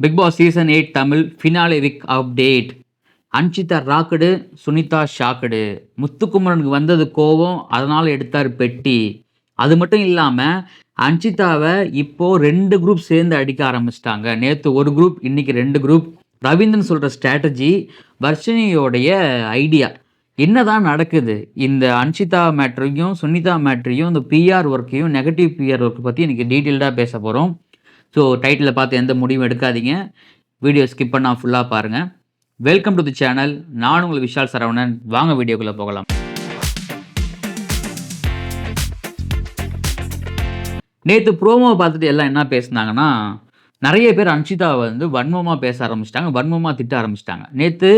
Big Boss season 8 Tamil finale week update. Anshitha rocked, Sunitha shocked. முத்துக்குமரனுக்கு வந்தது கோவம், அதனால எடுத்தார் பெட்டி. அது மட்டும் இல்லாம அன்ஷிதாவ இப்போ 2 குரூப் சேர்ந்து அடிக்க ஆரம்பிச்சிட்டாங்க. நேத்து ஒரு குரூப், இன்னைக்கு 2 குரூப். ரவீந்திரன் சொல்ற ஸ்ட்ராட்டஜி, வர்ஷினியோடைய ஐடியா. என்னதான் நடக்குது? இந்த அன்ஷிதா மேட்டரையும், சுனிதா மேட்டரையும், இந்த பிஆர் ஒர்க்கையும், நெகட்டிவ் பிஆர் ஒர்க் பத்தி இன்னைக்கு டீட்டெயில்டா பேச போறோம். ஸோ டைட்டிலை பார்த்து எந்த முடிவும் எடுக்காதீங்க. வீடியோ ஸ்கிப் பண்ணால் ஃபுல்லாக பாருங்கள். Welcome to the channel. நான் உங்கள் விஷால் சரவணன். வாங்க வீடியோக்குள்ளே போகலாம். நேற்று ப்ரோமோவை பார்த்துட்டு எல்லாம் என்ன பேசுனாங்கன்னா, நிறைய பேர் அன்ஷிதாவை வந்து வன்மமாக பேச ஆரம்பிச்சிட்டாங்க, வன்மமாக திட்ட ஆரம்பிச்சிட்டாங்க. நேற்று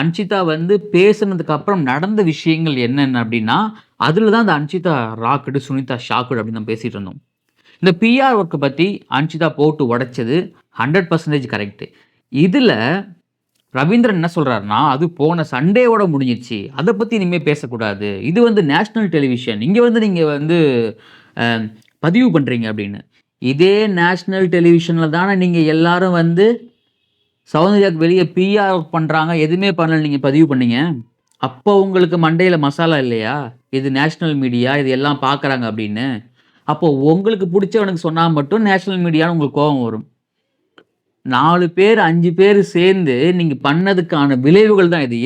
அன்ஷிதா வந்து பேசுனதுக்கு அப்புறம் நடந்த விஷயங்கள் என்னென்ன அப்படின்னா, அதில் தான் அந்த அன்ஷிதா ராக்கடு, சுனிதா ஷாக்கடு அப்படின்னு நம்ம பேசிகிட்டு இருந்தோம். இந்த பிஆர் ஒர்க்கை பற்றி அன்ஷிதா போட்டு உடைச்சது 100% கரெக்டு. இதில் ரவீந்திரன் என்ன சொல்கிறாருன்னா, அது போன சண்டேவோட முடிஞ்சிச்சு, அதை பற்றி இனிமேல் பேசக்கூடாது, இது வந்து நேஷ்னல் டெலிவிஷன், இங்கே வந்து நீங்கள் வந்து பதிவு பண்ணுறீங்க அப்படின்னு. இதே நேஷ்னல் டெலிவிஷனில் தானே நீங்கள் எல்லாரும் வந்து சௌந்தர்யாவுக்கு வெளியே பிஆர் ஒர்க் பண்ணுறாங்க, எதுவுமே பண்ணல நீங்கள் பதிவு பண்ணீங்க. அப்போ உங்களுக்கு மண்டையில் மசாலா இல்லையா? இது நேஷ்னல் மீடியா, இது எல்லாம் பார்க்குறாங்க அப்படின்னு. அப்போ உங்களுக்கு பிடிச்சவனுக்கு சொன்னால் மட்டும் நேஷனல் மீடியான்னு உங்களுக்கு கோபம் வரும். 4 பேர் 5 பேர் சேர்ந்து நீங்கள் பண்ணதுக்கான விளைவுகள் தான் இது.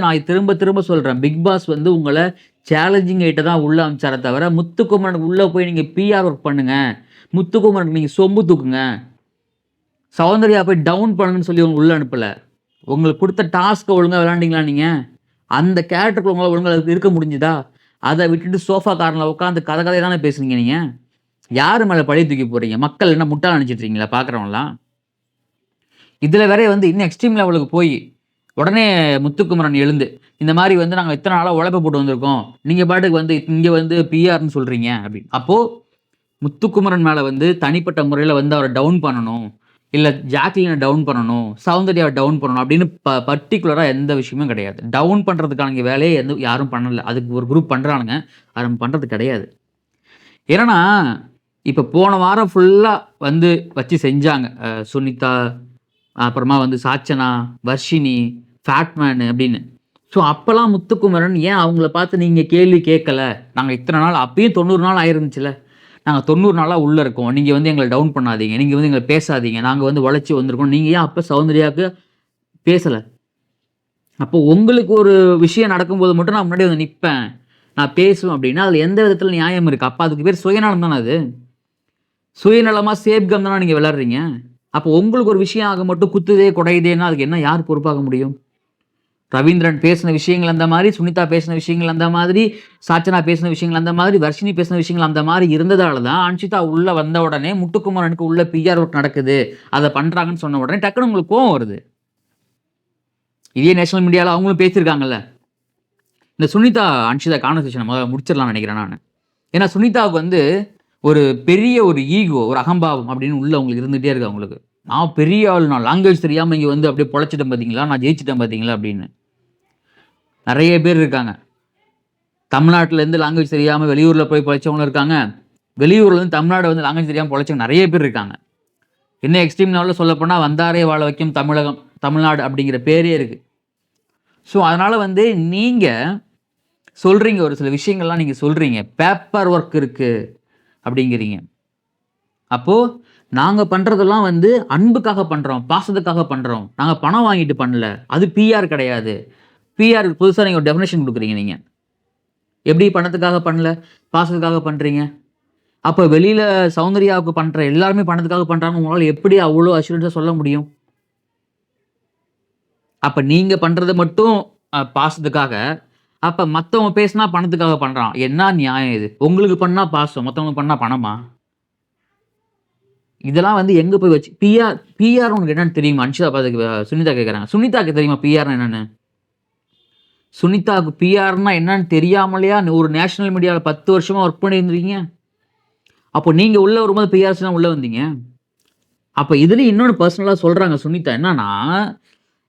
நான் திரும்ப திரும்ப சொல்கிறேன், பிக் பாஸ் வந்து உங்களை சேலஞ்சிங் ஐட்ட தான் உள்ளே அமிச்சார தவிர, முத்துக்குமரனுக்கு உள்ளே போய் நீங்கள் பிஆர் ஒர்க் பண்ணுங்க, முத்துக்குமரனுக்கு நீங்கள் சொம்பு தூக்குங்க, சௌந்தர்யா போய் டவுன் பண்ணுங்கன்னு சொல்லி உங்களை உள்ளே அனுப்பலை. உங்களுக்கு கொடுத்த டாஸ்க்கை ஒழுங்காக விளாண்டிங்களா? நீங்கள் அந்த கேரக்டருக்கு உங்களால் ஒழுங்காக இருக்க முடிஞ்சுதா? அதை விட்டுட்டு சோஃபா காரில் உட்காந்து கதையை தானே பேசுறீங்க. நீங்கள் யார் மேலே பழி தூக்கி போகிறீங்க? மக்கள் என்ன முட்டாள் நினச்சிட்ருக்கீங்களா பார்க்குறவங்களாம்? இதில் வேற வந்து இன்னும் எக்ஸ்ட்ரீம் லெவலுக்கு போய் உடனே முத்துக்குமரன் எழுந்து இந்த மாதிரி வந்து நாங்கள் இத்தனை நாளாக உழைப்ப போட்டு வந்திருக்கோம், நீங்கள் பாட்டுக்கு வந்து இங்கே வந்து பிஆர்னு சொல்கிறீங்க அப்படின்னு. அப்போது முத்துக்குமரன் மேலே வந்து தனிப்பட்ட முறையில் வந்து அவரை டவுன் பண்ணணும், இல்லை ஜாக்லினை டவுன் பண்ணணும், சௌந்தர்யாவை டவுன் பண்ணணும் அப்படின்னு பர்டிகுலராக எந்த விஷயமும் கிடையாது. டவுன் பண்ணுறதுக்கான வேலையை யாரும் பண்ணலை. அதுக்கு ஒரு குரூப் பண்ணுறானுங்க, அதை நம்ம பண்ணுறது கிடையாது. ஏன்னா இப்போ போன வாரம் ஃபுல்லாக வந்து வச்சு செஞ்சாங்க. சுனிதா, அப்புறமா வந்து சாச்சனா, வர்ஷினி, ஃபேட்மேனு அப்படின்னு. ஸோ அப்போல்லாம் முத்துக்குமரன் ஏன் அவங்கள பார்த்து நீங்கள் கேள்வி கேட்கல? நாங்கள் இத்தனை நாள், அப்பயும் 90 நாள் ஆயிருந்துச்சுல, நாங்கள் 90 நாளாக உள்ளே இருக்கோம், நீங்கள் வந்து எங்களை டவுன் பண்ணாதீங்க, நீங்கள் வந்து எங்களை பேசாதீங்க, நாங்கள் வந்து உழைச்சி வந்திருக்கோம், நீங்கள் ஏன் அப்போ சௌந்தர்யாவுக்கு பேசலை? அப்போ உங்களுக்கு ஒரு விஷயம் நடக்கும்போது மட்டும் நான் முன்னாடி வந்து நிற்பேன், நான் பேசுவேன் அப்படின்னா அதில் எந்த விதத்தில் நியாயம் இருக்குது? அப்போ அதுக்கு பேர் சுயநலம் தானே. அது சுயநலமாக சேப்கம் தானே நீங்கள் விளாட்றீங்க. அப்போ உங்களுக்கு ஒரு விஷயம் ஆக மட்டும் குத்துதே குடையுதேன்னா அதுக்கு என்ன, யார் பொறுப்பாக முடியும்? ரவீந்திரன் பேசின விஷயங்கள் அந்த மாதிரி, சுனிதா பேசின விஷயங்கள் அந்த மாதிரி, சாச்சனா பேசின விஷயங்கள் அந்த மாதிரி, வர்ஷினி பேசின விஷயங்கள் அந்த மாதிரி இருந்ததால தான் அன்ஷிதா உள்ளே வந்த உடனே முத்துக்குமரனுக்கு உள்ள பிஆர் ஒர்க் நடக்குது, அதை பண்ணுறாங்கன்னு சொன்ன உடனே டக்குன்னு உங்களுக்கு கோவம் வருது. இதே நேஷனல் மீடியாவில் அவங்களும் பேசியிருக்காங்கல்ல. இந்த சுனிதா அன்ஷிதா கான்வர்சேஷனை முதல்ல முடிச்சிடலாம்னு நினைக்கிறேன் நான். ஏன்னா சுனிதாவுக்கு வந்து ஒரு பெரிய ஒரு ஈகோ, ஒரு அகம்பாவம் அப்படின்னு உள்ள அவங்களுக்கு இருந்துகிட்டே இருக்கு. அவங்களுக்கு நான் பெரிய ஆள், நான் லாங்குவேஜ் தெரியாமல் இங்கே வந்து அப்படியே பொழைச்சிட்டேன் பார்த்தீங்களா, நான் ஜெயிச்சிட்டேன் பார்த்தீங்களா அப்படின்னு. நிறைய பேர் இருக்காங்க தமிழ்நாட்டிலேருந்து லாங்குவேஜ் தெரியாமல் வெளியூரில் போய் பொழைச்சவங்களும் இருக்காங்க, வெளியூர்லேருந்து தமிழ்நாடு வந்து லாங்குவேஜ் தெரியாமல் பொழைச்சவங்க நிறைய பேர் இருக்காங்க. இன்னும் எக்ஸ்ட்ரீம் லெவலில் சொல்லப்போனால் வந்தாரே வாழ வைக்கும் தமிழகம், தமிழ்நாடு அப்படிங்கிற பேரே இருக்குது. ஸோ அதனால் வந்து நீங்கள் சொல்கிறீங்க, ஒரு சில விஷயங்கள்லாம் நீங்கள் சொல்கிறீங்க, பேப்பர் ஒர்க் இருக்குது அப்படிங்கிறீங்க. அப்போது நாங்கள் பண்ணுறதெல்லாம் வந்து அன்புக்காக பண்ணுறோம், பாசத்துக்காக பண்ணுறோம், நாங்கள் பணம் வாங்கிட்டு பண்ணல, அது பிஆர் கிடையாது. பிஆர் புதுசாக நீங்கள் ஒரு டெஃபினேஷன் கொடுக்குறீங்க. நீங்கள் எப்படி பணத்துக்காக பண்ணல, பாசத்துக்காக பண்ணுறீங்க? அப்போ வெளியில் சௌந்தர்யாவுக்கு பண்ணுற எல்லாருமே பணத்துக்காக பண்ணுறாங்க, உங்களால் எப்படி அவ்வளோ அஷூரன்ஸாக சொல்ல முடியும்? அப்போ நீங்கள் பண்ணுறது மட்டும் பாசத்துக்காக, அப்போ மற்றவங்க பேசினா பணத்துக்காக பண்ணுறான், என்ன நியாயம் இது? உங்களுக்கு பண்ணால் பாசம், மற்றவங்களுக்கு பண்ணால் பணமா? இதெல்லாம் வந்து எங்கே போய் வச்சு பிஆர் உனக்கு என்னன்னு தெரியுமா? அன்ஷிதா பார்த்து சுனிதா கேட்குறாங்க. சுனிதாவுக்கு தெரியுமா பிஆர்னா என்னென்னு? சுனிதாவுக்கு பிஆர்னா என்னன்னு தெரியாமலையா ஒரு நேஷனல் மீடியாவில் 10 வருஷமாக ஒர்க் பண்ணியிருந்தீங்க? அப்போ நீங்கள் உள்ளே வரும்போது பிஆர்ஸ் தான் உள்ளே வந்தீங்க. அப்போ இதுலேயும் இன்னொன்று பர்சனலாக சொல்கிறாங்க சுனிதா, என்னன்னா,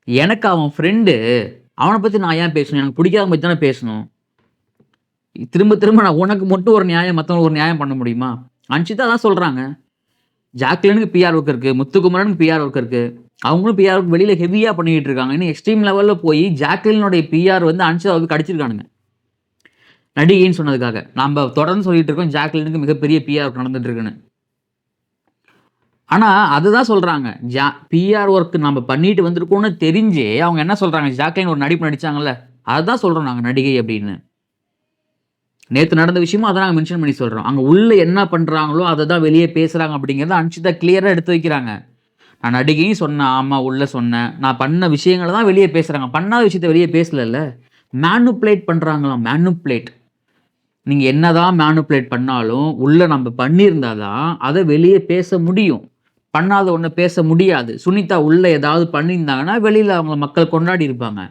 எனக்கு அவன் ஃப்ரெண்டு, அவனை பற்றி நான் ஏன் பேசணும்? எனக்கு பிடிக்காத பற்றி தானே பேசணும். திரும்ப திரும்ப நான் உனக்கு மட்டும் ஒரு நியாயம், மற்றவங்களுக்கு ஒரு நியாயம் பண்ண முடியுமா? அன்ஷிதா தான் சொல்கிறாங்க. ஜாக்லினுக்கு பிஆர் ஒர்க் இருக்கு, முத்துக்குமரனுக்கு பிஆர் ஒர்க் இருக்கு. அவங்களும் பிஆர் ஒர்க் வெளியில ஹெவியா பண்ணிட்டு இருக்காங்க. இன்னும் எக்ஸ்ட்ரீம் லெவல்ல போய் ஜாக்லினுடைய பிஆர் வந்து அன்ஷிதாவை கடிச்சிருக்கானுங்க. நடிகைன்னு சொன்னதுக்காக. நாம தொடர்ந்து சொல்லிட்டு இருக்கோம் ஜாக்லினுக்கு மிகப்பெரிய பிஆர் ஒர்க் நடந்துட்டு இருக்குன்னு. ஆனா அதுதான் சொல்றாங்க. பிஆர் ஒர்க் நம்ம பண்ணிட்டு வந்திருக்கோம்னு தெரிஞ்சே அவங்க என்ன சொல்றாங்க, ஜாக்லின் ஒரு நடிப்பு நடிச்சாங்கல்ல, அதுதான் சொல்றோம் நாங்க நடிகை அப்படின்னு. நேத்து நடந்த விஷயமும் அத நாங்க மென்ஷன் பண்ணி சொல்றோம். அங்க உள்ள என்ன பண்றாங்களோ அத தான் வெளிய பேசுறாங்க அப்படிங்கிறத அன்ஷிதா கிளியரா எடுத்து வைக்கிறாங்க. நான் நடிகையும் சொன்னேன், ஆமா உள்ள சொன்னேன். நான் பண்ண விஷயங்கள தான் வெளிய பேசுறாங்க. பண்ணாத விஷயத்த வெளிய பேசலல்ல. Manipulate பண்றாங்களாம், manipulate. நீங்க என்னதான் மேனிபுலேட் பண்ணாலும், உள்ள நம்ம பண்ணியிருந்தா தான் அத வெளிய பேச முடியும். பண்ணாத ஒண்ண பேச முடியாது. சுனிதா உள்ள ஏதாவது பண்ணியிருந்தாங்கன்னா, வெளியில அவங்கள மக்கள் கொண்டாடி இருப்பாங்க.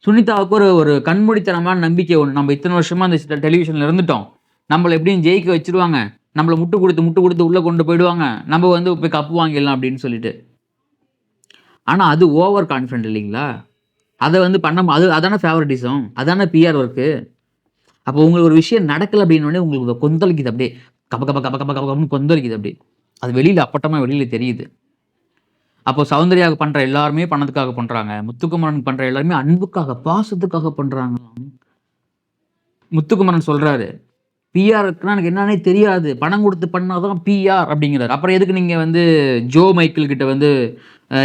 சுனிதாவுக்கு ஒரு கண்மூடித்தனமான நம்பிக்கை ஒண்ணு. நம்ம இத்தன வருஷமா அந்த டெலிவிஷன்ல இருந்துட்டோம். நம்மள எப்படியும் ஜெயிக்க வச்சுருவாங்க. நம்மள முட்டு குடுத்து உள்ள கொண்டு போயிடுவாங்க. நம்ம வந்து போய் கப் வாங்கிடலாம் அப்படின்னு சொல்லிட்டு. ஆனா அது ஓவர் கான்ஃபிடென்ட் இல்லைங்களா? அத வந்து அதானே ஃபேவரட்டிசம். அதானே பிஆர் ஒர்க்கு. அப்போ உங்களுக்கு ஒரு விஷயம் நடக்கல அப்படின்னோனே உங்களுக்கு கொந்தளிக்குது அப்படியே. கப கப கப கப கபன்னு கொந்தளிக்குது அப்படியே. அது வெளியில அப்பட்டமா வெளியில தெரியுது. அப்போ சௌந்தர்யாவுக்கு பண்ற எல்லாருமே பணத்துக்காக பண்றாங்க. முத்துக்குமரனுக்கு பண்ற எல்லாருமே அன்புக்காக, பாசத்துக்காக பண்றாங்க. முத்துக்குமரன் சொல்றாரு, பிஆர் இருக்குன்னா எனக்கு என்னன்னே தெரியாது. பணம் குடுத்து பண்ணா தான் பிஆர் அப்படிங்கிறாரு. அப்புறம் எதுக்கு நீங்க வந்து ஜோ மைக்கேல் கிட்ட வந்து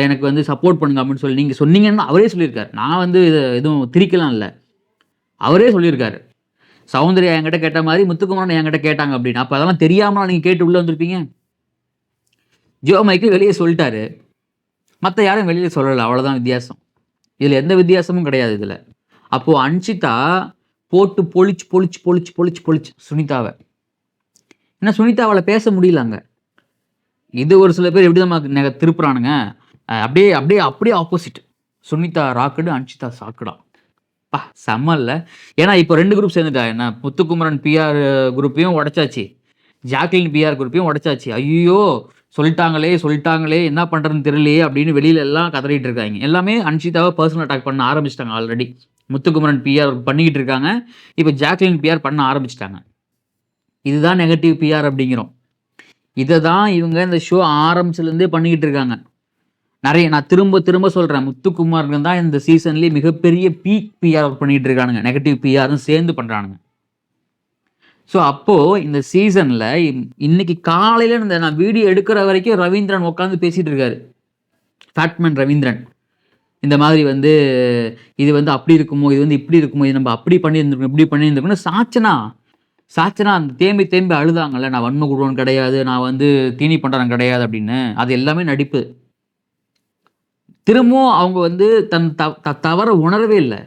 எனக்கு வந்து சப்போர்ட் பண்ணுங்க அப்படின்னு சொல்லி நீங்க சொன்னீங்கன்னு அவரே சொல்லியிருக்காரு. நான் வந்து எதுவும் திரிக்கலாம் இல்ல. அவரே சொல்லியிருக்காரு. சௌந்தர்யா என்கிட்ட கேட்ட மாரி முத்துக்குமரன் என்கிட்ட கேட்டாங்க அப்படின்னு. அப்ப அதெல்லாம் தெரியாமலா நீங்க கேட்டு உள்ள வந்திருப்பீங்க? ஜோ மைக்கேல் வெளிய சொல்ட்டாரு. மத்த யாரும் வெளியில சொல்லல. அவ்வளோதான் வித்தியாசம். இதுல எந்த வித்தியாசமும் கிடையாது இதுல. அப்போ அன்ஷிதா போட்டு பொளிச்சு சுனிதாவ. ஏன்னா சுனிதாவால பேச முடியல அங்க. இது ஒரு சில பேர் எப்படி நம்ம திருப்புறானுங்க. அப்படியே ஆப்போசிட். சுனிதா ராக்கடு, அன்ஷிதா சாக்குடா. செம்ம இல்ல. ஏன்னா இப்போ 2 குரூப் சேர்ந்துட்டா என்ன? முத்துக்குமரன் பிஆர் குரூப்பையும் உடைச்சாச்சு. ஜாக்லின் பிஆர் குரூப்பையும் உடைச்சாச்சு. ஐய்யய்யோ! சொல்லிட்டாங்களே என்ன பண்றதுன்னு தெரியலையே அப்படின்னு வெளியில எல்லாம் கதறிட்டு இருக்காங்க. எல்லாமே அன்ஷிதாவ பர்சனல் அட்டாக் பண்ண ஆரம்பிச்சுட்டாங்க ஆல்ரெடி. முத்துக்குமரன் பிஆர் பண்ணிக்கிட்டு இருக்காங்க. இப்ப ஜாக்லின் பிஆர் பண்ண ஆரம்பிச்சுட்டாங்க. இதுதான் நெகட்டிவ் பிஆர் அப்படிங்கிறோம். இத தான் இவங்க இந்த ஷோ ஆரம்பிச்சதுலேருந்தே பண்ணிக்கிட்டு இருக்காங்க. நான் திரும்ப சொல்றேன். முத்துக்குமாருக்கு தான் இந்த சீசன்லயே மிகப்பெரிய பீக் பிஆர் பண்ணிட்டு இருக்கானுங்க. நெகட்டிவ் பிஆரும் சேர்ந்து பண்றானுங்க. ஸோ அப்போ இந்த சீசன்ல இன்னைக்கு காலையில நான் வீடியோ எடுக்கிற வரைக்கும் ரவீந்திரன் உட்காந்து பேசிட்டு இருக்காரு. ஃபேட்மேன் ரவீந்திரன். இந்த மாதிரி வந்து இது வந்து அப்படி இருக்குமோ, இது வந்து இப்படி இருக்குமோ, இது நம்ம அப்படி பண்ணியிருந்திருக்கணும், இப்படி பண்ணியிருந்திருக்கணும். சாச்சனா அந்த தேம்பி அழுதாங்கல்ல, நான் வன்ம குருவன் கிடையாது, நான் வந்து தீனி பண்றவன் கிடையாது அப்படின்னு. அது எல்லாமே நடிப்பு. திரும்பவும் அவங்க வந்து தவற உணரவே இல்லை.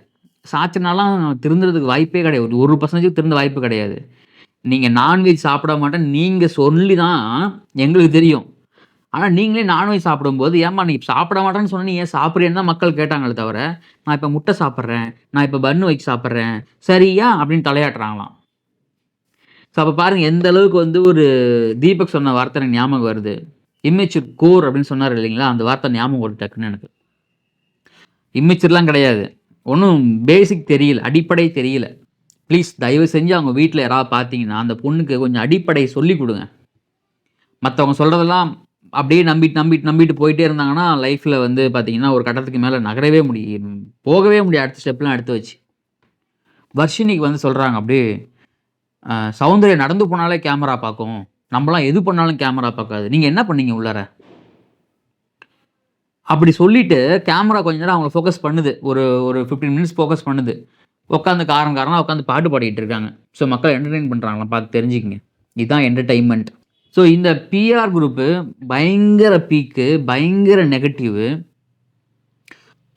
சாச்சனாலாம் திருந்துறதுக்கு வாய்ப்பே கிடையாது. 1% திருந்த வாய்ப்பு கிடையாது. நீங்க நான்வெஜ் சாப்பிட மாட்டேன்னு நீங்க சொல்லி தான் எங்களுக்கு தெரியும். ஆனா நீங்களே நான்வெஜ் சாப்பிடும்போது, ஏம்மா நீ சாப்பிட மாட்டேன்னு சொன்னா, நீ ஏன் சாப்பிடுறேன்னு தான் மக்கள் கேட்டாங்களே தவிர, நான் இப்ப முட்டை சாப்பிடுறேன், நான் இப்ப பன்னு வச்சு சாப்பிடுறேன், சரியா? அப்படின்னு தலையாட்டுறாங்களாம். ஸோ அப்ப பாருங்க எந்த அளவுக்கு வந்து ஒரு தீபக் சொன்ன வார்த்தை எனக்கு ஞாபகம் வருது. இம்மெச்சூர் கோர் அப்படின்னு சொன்னாரு இல்லைங்களா? அந்த வார்த்தை ஞாபகம் வருது டக்குன்னு எனக்கு. இம்மெச்சூர்லாம் கிடையாது. ஒண்ணும் பேசிக் தெரியல, அடிப்படை தெரியல. ப்ளீஸ் தயவு செஞ்சு அவங்க வீட்ல யாராவது பார்த்தீங்கன்னா, அந்த பொண்ணுக்கு கொஞ்சம் அடிப்படை சொல்லிக் குடுங்க. மத்தவங்க சொல்றதெல்லாம் அப்படியே நம்பிட்டு போயிட்டே இருந்தாங்கன்னா, லைஃப்ல வந்து பார்த்தீங்கன்னா, ஒரு கட்டத்துக்கு மேல போகவே முடியாது. அடுத்த ஸ்டெப்லாம் எடுத்து வச்சு. வர்ஷினிக்கு வந்து சொல்றாங்க அப்படியே, சௌந்தர்யா நடந்து போனாலே கேமரா பார்க்கும். நம்மலாம் எது பண்ணாலும் கேமரா பார்க்காது. நீங்க என்ன பண்ணீங்க உள்ளார? அப்படி சொல்லிட்டு கேமரா கொஞ்ச நேரம் அவங்கள ஃபோக்கஸ் பண்ணுது. ஒரு 15 மினிட்ஸ் ஃபோக்கஸ் பண்ணுது. உட்காந்து காரணம் உட்காந்து பாட்டு பாடிட்டு இருக்காங்க. ஸோ மக்கள் என்டர்டெயின் பண்றாங்களாம் பார்த்து தெரிஞ்சுக்கங்க. இதுதான் என்டர்டெயின்மென்ட். ஸோ இந்த பிஆர் குரூப்பு பயங்கர பீக்கு, பயங்கர நெகட்டிவ்.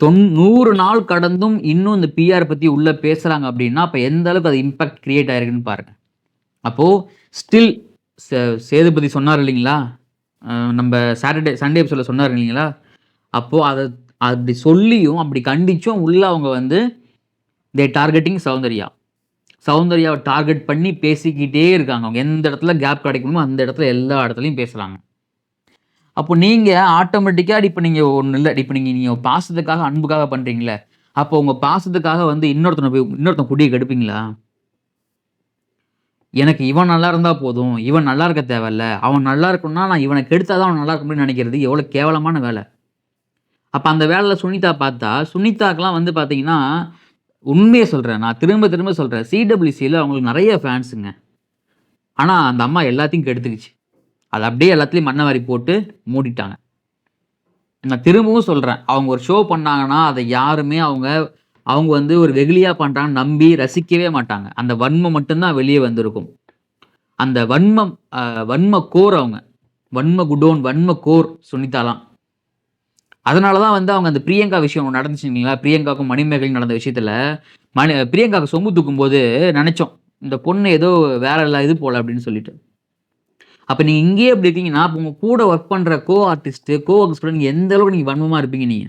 100 நாள் கடந்தும் இன்னும் இந்த பிஆர் பத்தி உள்ள பேசுறாங்க அப்படின்னா, அப்ப எந்த அளவுக்கு அது இம்பாக்ட் கிரியேட் ஆயிருக்குன்னு பாருங்க. அப்போ ஸ்டில் சேதுபதி சொன்னார் இல்லைங்களா? நம்ம சண்டே எபிசோட்ல சொன்னார் இல்லைங்களா? அப்போ அப்படி சொல்லியும், அப்படி கண்டிச்சும் உள்ள அவங்க வந்து டார்கெட்டிங் சௌந்தர்யாவை டார்கெட் பண்ணி பேசிக்கிட்டே இருக்காங்க. அவங்க எந்த இடத்துல கேப் கிடைக்கணுமோ அந்த இடத்துல எல்லா இடத்துலையும் பேசுறாங்க. அப்போ நீங்க ஆட்டோமேட்டிக்கா இப்ப நீங்க ஒண்ணு இல்ல. இப்ப நீங்க பாசத்துக்காக, அன்புக்காக பண்றீங்கல்ல. அப்போ உங்க பாசத்துக்காக வந்து இன்னொருத்தன் குடிய கெடுப்பீங்களா? எனக்கு இவன் நல்லா இருந்தா போதும். இவன் நல்லா இருக்க தேவையில்ல. அவன் நல்லா இருக்கணும்னா, நான் இவன கெடுத்தா தான் அவன் நல்லா இருக்க முடியும்னு நெனைக்கிறது எவ்வளோ கேவலமான வேல. அப்ப அந்த வேலைல சுனிதா பார்த்தா, சுனிதாக்கெல்லாம் வந்து பார்த்தீங்கன்னா, உண்மைய சொல்றேன். நான் திரும்ப திரும்ப சொல்றேன். சிடபிள்யூசில அவங்களுக்கு நெறைய ஃபேன்ஸுங்க. ஆனா, அந்த அம்மா எல்லாத்தையும் கெடுத்துக்கிச்சு. அத அப்படியே எல்லாத்துலயும் மண்ண வாரி போட்டு மூடிட்டாங்க. நான் திரும்பவும் சொல்றேன். அவங்க ஒரு ஷோ பண்ணாங்கன்னா, அத யாருமே அவங்க அவங்க வந்து ஒரு வெகுளியா பண்றாங்கன்னு நம்பி ரசிக்கவே மாட்டாங்க. அந்த வன்மம் மட்டும் தான் வெளிய வந்திருக்கும். அந்த வன்மம் வன்ம கோர் அவங்க. வன்ம குடோன், வன்ம கோர் சுனிதாலாம். அதனால தான் வந்து அவங்க அந்த பிரியங்கா விஷயம் ஒண்ணு நடந்துச்சு இல்லைங்களா? பிரியங்காவுக்கும் மணிமேகலைக்கும் நடந்த விஷயத்துல, பிரியங்காவுக்கு சொம்பு தூக்கும்போது நெனச்சோம். இந்த பொண்ணு ஏதோ வேற இது போல அப்படின்னு சொல்லிட்டு. அப்ப நீங்க இங்கேயே இப்படி இருக்கீங்கன்னா, அப்ப உங்க கூட வொர்க் பண்ற கோ ஆர்டிஸ்ட், கோ ஒர்க்ஸ் கூட நீங்க எந்த அளவுக்கு நீங்க வன்மமா இருப்பீங்க நீங்க?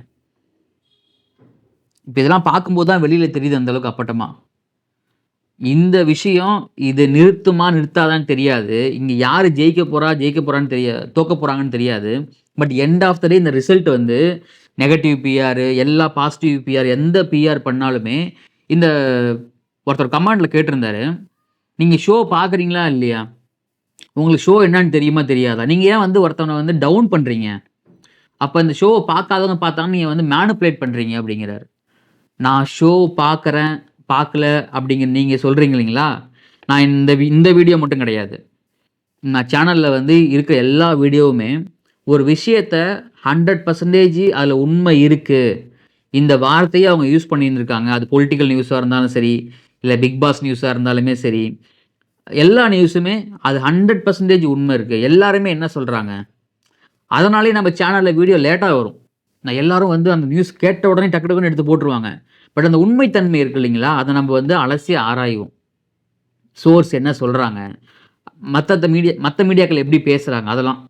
இப்ப இதெல்லாம் பார்க்கும்போது தான் வெளியில தெரியுது அந்த அளவுக்கு அப்பட்டமா. இந்த விஷயம் இது நிறுத்துமா, நிறுத்தாதான்னு தெரியாது. இங்க யாரு ஜெயிக்க போறா, ஜெயிக்க போறான்னு தோக்க போறாங்கன்னு தெரியாது. பட் எண்ட் ஆஃப் த டே இந்த ரிசல்ட் வந்து நெகட்டிவ் பிஆர், எல்லா பாசிட்டிவ் பிஆர் எந்த பிஆர் பண்ணாலுமே, இந்த ஒருத்தர் கமெண்ட்ல கேட்டிருந்தாரு. நீங்க ஷோ பார்க்குறீங்களா இல்லையா? உங்களுக்கு ஷோ என்னன்னு தெரியுமா, தெரியாதா? நீங்க ஏன் வந்து ஒருத்தவன வந்து டவுன் பண்றீங்க? அப்ப இந்த ஷோவ பார்க்காதவங்க பார்த்தாங்கன்னா, நீங்க வந்து மேனிபுலேட் பண்றீங்க அப்படிங்கிறாரு. நான் ஷோ பார்க்குறேன், பார்க்கல அப்படிங்கிற நீங்க சொல்றீங்க இல்லைங்களா? நான் இந்த வீடியோ மட்டும் கிடையாது. நான் சேனல்ல வந்து இருக்கிற எல்லா வீடியோவுமே ஒரு விஷயத்த 100% அதில உண்மை இருக்கு. இந்த வார்த்தைய அவங்க யூஸ் பண்ணியிருந்திருக்காங்க. அது பொலிட்டிக்கல் நியூஸா இருந்தாலும் சரி, இல்ல பிக் பாஸ் நியூஸா இருந்தாலுமே சரி, எல்லா நியூஸுமே அது 100% உண்மை இருக்கு. எல்லாருமே என்ன சொல்றாங்க? அதனாலேயே நம்ம சேனல்ல வீடியோ லேட்டா வரும். நான் எல்லாரும் வந்து அந்த நியூஸ் கேட்ட உடனே டக்கு டக்குன்னு எடுத்து போட்டுருவாங்க. பட் அந்த உண்மை தன்மை இருக்கு இல்லைங்களா? அத நம்ம வந்து அலசி ஆராய்வோம். சோர்ஸ் என்ன சொல்றாங்க? மத்த மீடியாக்கள் எப்படி பேசுறாங்க? அதெல்லாம்.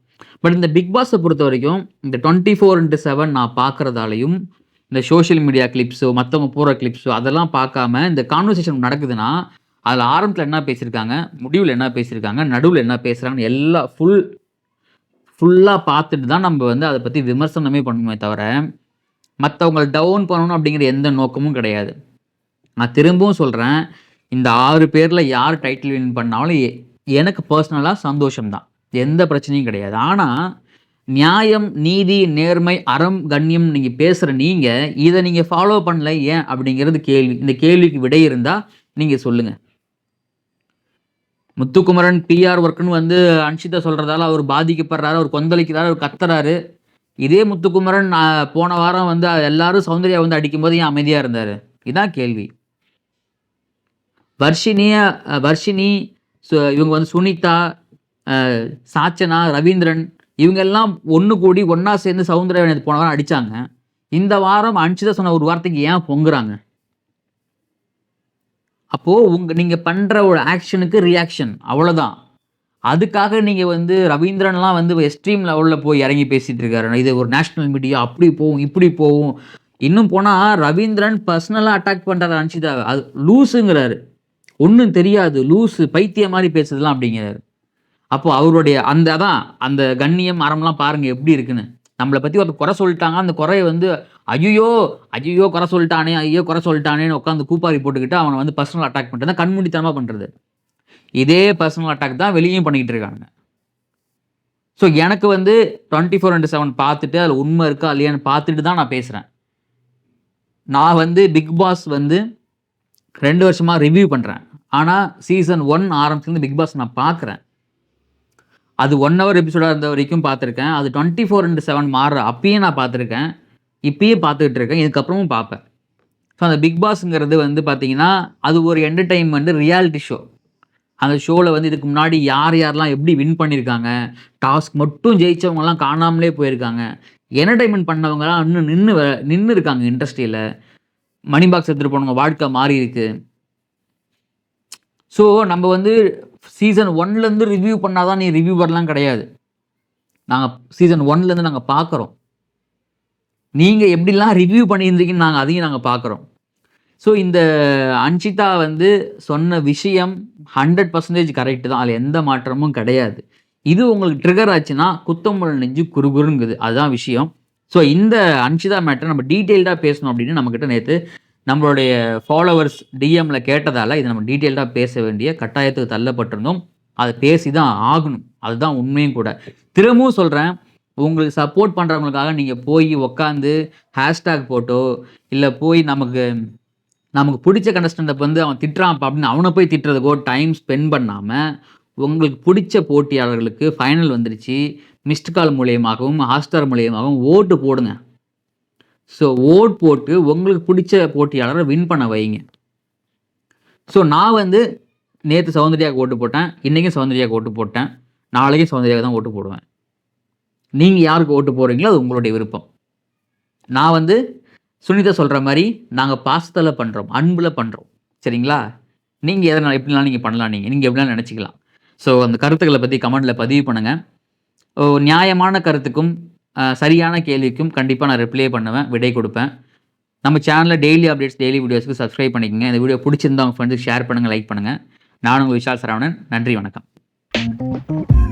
பட் இந்த பிக் பாஸ பொறுத்தவரைக்கும், இந்த 24/7 நான் பார்க்கிறதாலயும், இந்த சோசியல் மீடியா கிளிப்ஸோ, மத்தவங்க போடுற கிளிப்ஸோ அதெல்லாம் பார்க்காம, இந்த கான்வர்சேஷன் நடக்குதுன்னா, அதுல ஆரம்பத்துல என்ன பேசியிருக்காங்க? முடிவுல என்ன பேசியிருக்காங்க? நடுவுல என்ன பேசுறாங்கன்னு எல்லாம் ஃபுல்லா பார்த்துட்டு தான் நம்ம வந்து அத பத்தி விமர்சனமே பண்ணணுமே தவிர, மத்தவங்கள டவுன் பண்ணணும் அப்படிங்கிற எந்த நோக்கமும் கிடையாது. நான் திரும்பவும் சொல்றேன். இந்த 6 பேர்ல யார் டைட்டில் வின் பண்ணாலும் எனக்கு பெர்சனலா சந்தோஷம் தான். எந்த பிரச்சனையும் கிடையாது. ஆனா, நியாயம், நீதி, நேர்மை, அறம், கண்ணியம் நீங்க பேசுற நீங்க, இத நீங்க ஃபாலோ பண்ணல ஏன்? அப்படிங்கிறது கேள்வி. இந்த கேள்விக்கு விடை இருந்தா நீங்க சொல்லுங்க. முத்துக்குமரன் பிஆர் ஒர்க்ன்னு வந்து அன்ஷிதா சொல்றதால அவர் பாதிக்கப்படுறாரு, அவர் கொந்தளிக்கிறாரு, அவர் கத்துறாரு. இதே முத்துக்குமரன் போன வாரம் வந்து எல்லாரும் சௌந்தர்யா வந்து அடிக்கும்போது ஏன் அமைதியா இருந்தாரு? இதான் கேள்வி. வர்ஷினி, இவங்க வந்து சுனிதா, சாச்சனா, ரவீந்திரன் இவங்க எல்லாம் ஒண்ணு கூடி ஒண்ணா சேர்ந்து சௌந்தர்யாவ நேத்து போன வாரம் அடிச்சாங்க. இந்த வாரம் அன்ஷிதா சொன்ன ஒரு வார்த்தைக்கு ஏன் பொங்குறாங்க? அப்போ நீங்க பண்ற ஒரு ஆக்ஷனுக்கு ரியாக்ஷன் அவ்வளோதான். அதுக்காக நீங்க வந்து ரவீந்திரன்லாம் வந்து எக்ஸ்ட்ரீம் லெவல்ல போய் இறங்கி பேசிட்டு இருக்காரு. இது ஒரு நேஷனல் மீடியா அப்படி போகும், இப்படி போகும். இன்னும் போனா ரவீந்திரன் பர்சனலா அட்டாக் பண்றாரு அன்ஷிதாவ. அது லூசுங்கிறாரு. ஒண்ணும் தெரியாது. லூசு பைத்தியம் மாரி பேசுதெல்லாம் அப்படிங்கிறாரு. அப்போ அவருடைய அந்த கண்ணியம், அறம்லாம் பாருங்க எப்படி இருக்குன்னு. நம்மள பத்தி ஒருத்தர் குறை சொல்ட்டாங்க. அந்த குறைய வந்து ஐய்யயோ! ஐய்யயோ! குறை சொல்ட்டானே! ஐயோ! குறை சொல்ட்டானேன்னு உட்கார்ந்து கூப்பாரி போட்டுக்கிட்டு அவன வந்து பர்சனல் அட்டாக் பண்றது தான் கண்மூடித்தனமா பண்றது. இதே பர்சனல் அட்டாக் தான் வெளியும் பண்ணிக்கிட்டு இருக்காங்க. ஸோ எனக்கு வந்து 24/7 பார்த்துட்டு அதில உண்மை இருக்கா இல்லையான்னு பார்த்துட்டு தான் நான் பேசுறேன். நான் வந்து பிக் பாஸ் வந்து 2 வருஷமா ரிவ்யூ பண்றேன். ஆனா சீசன் 1 ஆரம்பத்துலருந்து பிக் பாஸ் நான் பார்க்குறேன். அது 1 ஹவர் எபிசோடா இருந்த வரைக்கும் பார்த்துருக்கேன். அது 24/7 மாறுற அப்பயும் நான் பார்த்துருக்கேன். இப்பயும் பார்த்துக்கிட்டு இருக்கேன். இதுக்கப்புறமும் பார்ப்பேன். ஸோ அந்த பிக் பாஸ்ங்கிறது வந்து பார்த்தீங்கன்னா, அது ஒரு என்டர்டெயின்மெண்ட் ரியாலிட்டி ஷோ. அந்த ஷோல வந்து இதுக்கு முன்னாடி யாரெல்லாம் எப்படி வின் பண்ணியிருக்காங்க. டாஸ்க் மட்டும் ஜெயிச்சவங்கலாம் காணாமலே போயிருக்காங்க. என்டர்டெயின்மென்ட் பண்ணவங்கலாம் இன்னும் நின்னு இருக்காங்க இண்டஸ்ட்ரியில. மணி பாக்ஸ் எடுத்துட்டு போனவங்க வாழ்க்கை மாறி இருக்கு. ஸோ நம்ம வந்து சீசன் 1லேருந்து ரிவ்யூ பண்ணா தான் நீ ரிவ்யூவர்லாம் கிடையாது. நாங்க சீசன் 1லேருந்து நாங்க பார்க்குறோம். நீங்க எப்படிலாம் ரிவ்யூ பண்ணியிருந்தீங்கன்னு அதையும் நாங்க பார்க்குறோம். ஸோ இந்த அன்ஷிதா வந்து சொன்ன விஷயம் 100% கரெக்ட் தான். அதில எந்த மாற்றமும் கிடையாது. இது உங்களுக்கு ட்ரிகர் ஆச்சுன்னா, குத்தமுள்ள நெஞ்சு குறுகுறுங்குது. அதுதான் விஷயம். ஸோ இந்த அன்ஷிதா மேட்டர் நம்ம டீட்டெயில்டா பேசணும் அப்படின்னு நம்மகிட்ட நேத்து நம்மளுடைய ஃபாலோவர்ஸ் டிஎம்ல கேட்டதால இதை நம்ம டீட்டெயில்டாக பேச வேண்டிய கட்டாயத்துக்கு தள்ளப்பட்டிருந்தோம். அதை பேசி தான் ஆகணும். அதுதான் உண்மையும் கூட. திரும்பவும் சொல்கிறேன், உங்களுக்கு சப்போர்ட் பண்ணுறவங்களுக்காக நீங்கள் போய் உட்காந்து ஹேஷ்டேக் போட்டோ இல்லை போய் நமக்கு பிடிச்ச கண்டஸ்டண்ட்டை வந்து அவன் திட்டுறான் அப்படின்னு அவனை போய் திட்டுறதுக்கோ டைம் ஸ்பெண்ட் பண்ணாமல், உங்களுக்கு பிடிச்ச போட்டியாளர்களுக்கு ஃபைனல் வந்துருச்சு, மிஸ்டு கால் மூலியமாகவும் ஹாட்ஸ்டார் மூலியமாகவும் ஓட்டு போடுங்க. ஸோ ஓட் போட்டு உங்களுக்கு பிடிச்ச போட்டியாளரை வின் பண்ண வைங்க. ஸோ நான் வந்து நேற்று சௌந்தர்யாவுக்கு ஓட்டு போட்டேன், இன்றைக்கும் சௌந்தர்யாவுக்கு ஓட்டு போட்டேன், நாளைக்கும் சௌந்தர்யாவுக்கு தான் ஓட்டு போடுவேன். நீங்கள் யாருக்கு ஓட்டு போடுறீங்களோ அது உங்களுடைய விருப்பம். நான் வந்து சுனிதா சொல்கிற மாதிரி நாங்கள் பாசத்தில் பண்ணுறோம், அன்பில் பண்ணுறோம். சரிங்களா? நீங்கள் எதனால் எப்படினாலும் நீங்கள் பண்ணலாம், நீங்கள் எப்படினாலும் நினச்சிக்கலாம். ஸோ அந்த கருத்துக்களை பற்றி கமெண்டில் பதிவு பண்ணுங்கள். நியாயமான கருத்துக்கும் சரியான கேள்விக்கும் கண்டிப்பாக நான் ரிப்ளை பண்ணுவேன், விடை கொடுப்பேன். நம்ம சேனலில் டெய்லி அப்டேட்ஸ், டெய்லி வீடியோஸ்க்கு சப்ஸ்கிரைப் பண்ணிக்கங்க. இந்த வீடியோ பிடிச்சிருந்தா உங்கள் ஃப்ரெண்ட்ஸுக்கு ஷேர் பண்ணுங்கள், லைக் பண்ணுங்கள். நான் உங்கள் விஷால் சரவணன். நன்றி, வணக்கம்.